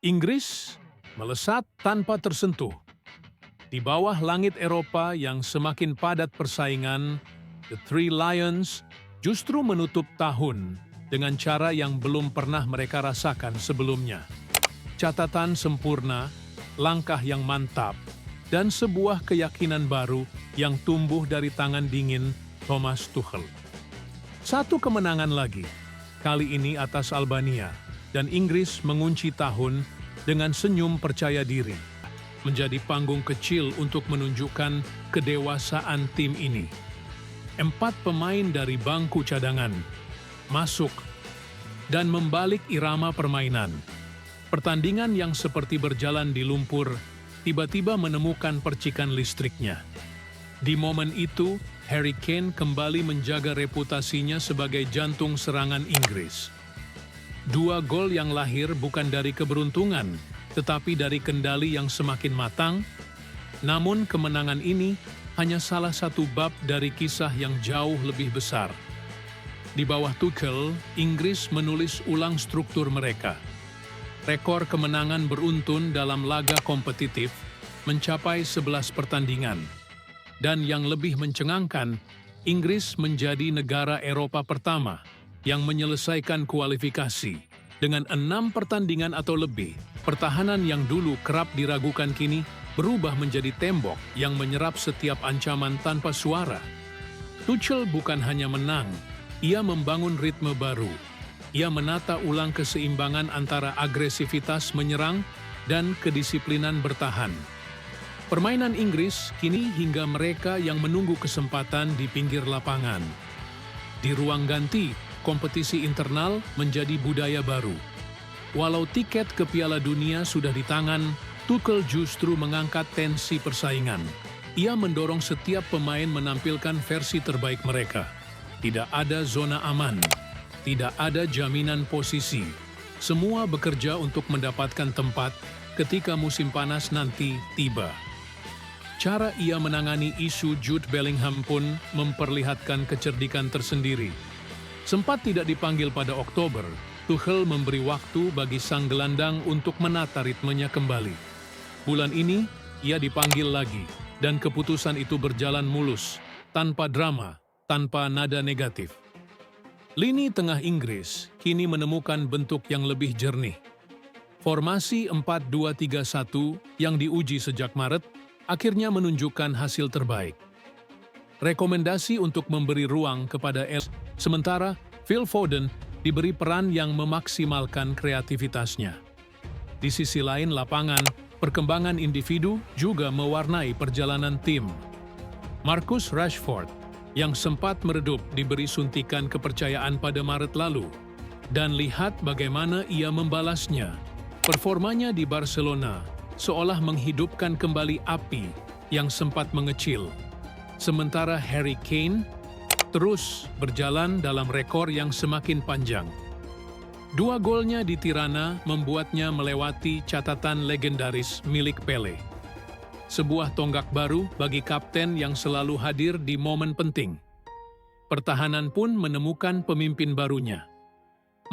Inggris melesat tanpa tersentuh. Di bawah langit Eropa yang semakin padat persaingan, The Three Lions justru menutup tahun dengan cara yang belum pernah mereka rasakan sebelumnya. Catatan sempurna, langkah yang mantap, dan sebuah keyakinan baru yang tumbuh dari tangan dingin Thomas Tuchel. Satu kemenangan lagi, kali ini atas Albania, dan Inggris mengunci tahun dengan senyum percaya diri. Menjadi panggung kecil untuk menunjukkan kedewasaan tim ini. 4 pemain dari bangku cadangan masuk dan membalik irama permainan. Pertandingan yang seperti berjalan di lumpur tiba-tiba menemukan percikan listriknya. Di momen itu, Harry Kane kembali menjaga reputasinya sebagai jantung serangan Inggris. 2 gol yang lahir bukan dari keberuntungan, tetapi dari kendali yang semakin matang. Namun kemenangan ini hanya salah satu bab dari kisah yang jauh lebih besar. Di bawah Tuchel, Inggris menulis ulang struktur mereka. Rekor kemenangan beruntun dalam laga kompetitif mencapai 11 pertandingan. Dan yang lebih mencengangkan, Inggris menjadi negara Eropa pertama yang menyelesaikan kualifikasi dengan 6 pertandingan atau lebih. Pertahanan yang dulu kerap diragukan kini berubah menjadi tembok yang menyerap setiap ancaman tanpa suara. Tuchel bukan hanya menang, ia membangun ritme baru. Ia menata ulang keseimbangan antara agresivitas menyerang dan kedisiplinan bertahan. Permainan Inggris kini hingga mereka yang menunggu kesempatan di pinggir lapangan. Di ruang ganti, kompetisi internal menjadi budaya baru. Walau tiket ke Piala Dunia sudah di tangan, Tuchel justru mengangkat tensi persaingan. Ia mendorong setiap pemain menampilkan versi terbaik mereka. Tidak ada zona aman, tidak ada jaminan posisi. Semua bekerja untuk mendapatkan tempat ketika musim panas nanti tiba. Cara ia menangani isu Jude Bellingham pun memperlihatkan kecerdikan tersendiri. Sempat tidak dipanggil pada Oktober, Tuchel memberi waktu bagi sang gelandang untuk menata ritmenya kembali. Bulan ini, ia dipanggil lagi, dan keputusan itu berjalan mulus, tanpa drama, tanpa nada negatif. Lini tengah Inggris kini menemukan bentuk yang lebih jernih. Formasi 4-2-3-1 yang diuji sejak Maret akhirnya menunjukkan hasil terbaik. Rekomendasi untuk memberi ruang kepada sementara Phil Foden diberi peran yang memaksimalkan kreativitasnya. Di sisi lain lapangan, perkembangan individu juga mewarnai perjalanan tim. Marcus Rashford, yang sempat meredup diberi suntikan kepercayaan pada Maret lalu. Dan lihat bagaimana ia membalasnya. Performanya di Barcelona seolah menghidupkan kembali api yang sempat mengecil. Sementara Harry Kane terus berjalan dalam rekor yang semakin panjang. 2 golnya di Tirana membuatnya melewati catatan legendaris milik Pele. Sebuah tonggak baru bagi kapten yang selalu hadir di momen penting. Pertahanan pun menemukan pemimpin barunya.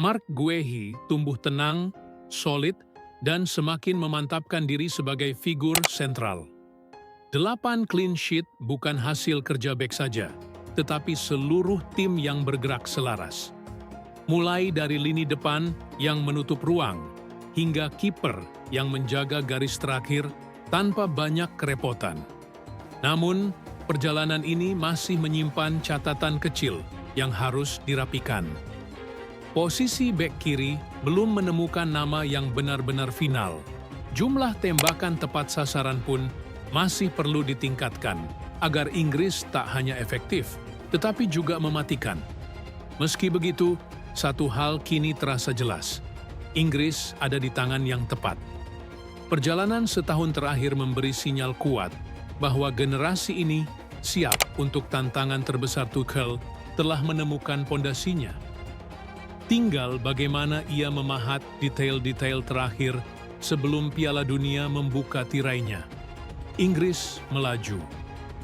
Marc Guehi tumbuh tenang, solid, dan semakin memantapkan diri sebagai figur sentral. 8 clean sheet bukan hasil kerja bek saja, tetapi seluruh tim yang bergerak selaras. Mulai dari lini depan yang menutup ruang, hingga kiper yang menjaga garis terakhir tanpa banyak kerepotan. Namun, perjalanan ini masih menyimpan catatan kecil yang harus dirapikan. Posisi bek kiri belum menemukan nama yang benar-benar final. Jumlah tembakan tepat sasaran pun masih perlu ditingkatkan agar Inggris tak hanya efektif, tetapi juga mematikan. Meski begitu, satu hal kini terasa jelas. Inggris ada di tangan yang tepat. Perjalanan setahun terakhir memberi sinyal kuat bahwa generasi ini siap untuk tantangan terbesar. Tuchel telah menemukan pondasinya. Tinggal bagaimana ia memahat detail-detail terakhir sebelum Piala Dunia membuka tirainya. Inggris melaju,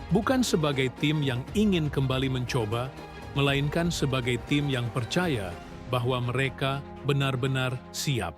bukan sebagai tim yang ingin kembali mencoba, melainkan sebagai tim yang percaya bahwa mereka benar-benar siap.